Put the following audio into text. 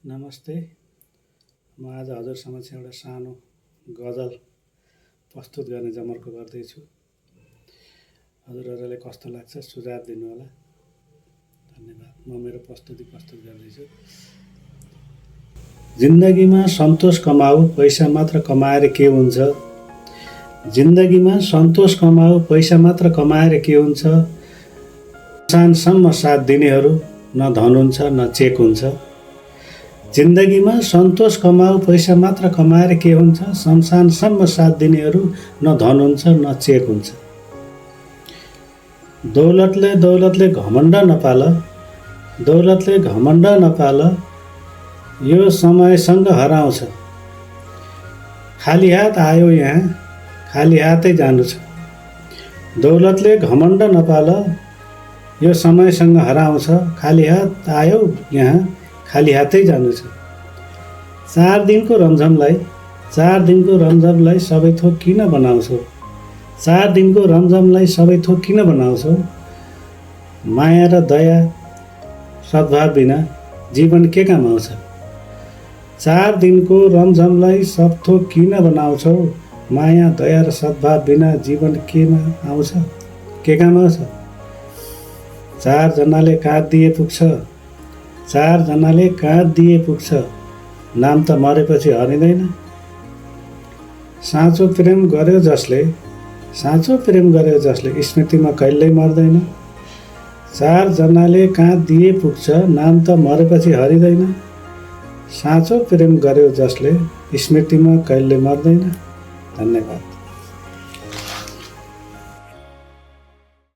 नमस्ते। म आज हजुर समक्ष एउटा सानो गजल प्रस्तुत गर्ने जमर्को गर्दैछु। हजुरहरूलाई कस्तो लाग्छ सुझाव दिनुहोला। धन्यवाद। म मेरो प्रस्तुत गर्दैछु। जिन्दगीमा सन्तोष कमाऊ, पैसा मात्र कमाएर के हुन्छ। जिन्दगीमा सन्तोष कमाऊ, पैसा मात्र कमाएर के हुन्छ। सानसम्म साथ दिनेहरू न धन हुन्छ न चेक हुन्छ। जिन्दगीमा सन्तोष कमाऊ, पैसा मात्र कमाएर के हुन्छ। शमशानसम्म साथ दिनेहरू न धन हुन्छ न चेक हुन्छ। दौलतले घमण्ड नपाल, दौलतले घमण्ड नपाल, यो समयसँग हराउँछ। खाली हात आयो यहाँ, खाली हातै जानु छ। दौलतले घमण्ड नपाल, यो समयसँग हराउँछ। खाली हात आयो यहाँ, खाली हातै जानु छ। 4 दिनको रमझमलाई सबै थोक किन बनाउँछौ। 4 दिनको रमझमलाई सबै थोक किन बनाउँछौ। माया र दया सद्भाव बिना जीवन के काम आउँछ। 4 दिनको रमझमलाई सब थोक किन बनाउँछौ। माया दया र सद्भाव बिना जीवन केमा आउँछ, के काम आउँछ। 4 जनाले काँध दिए पुग्छ, 4 जनाले काँध दिए पुग्छ, नाम त मरेपछि हरिँदैन। साँचो प्रेम गर्यो जसले स्मृतिमा कहिल्यै मर्दैन। 4 जनाले काँध दिए पुग्छ, नाम त मरेपछि हरिँदैन। साँचो प्रेम गर्यो जसले स्मृतिमा कहिल्यै मर्दैन। धन्यवाद।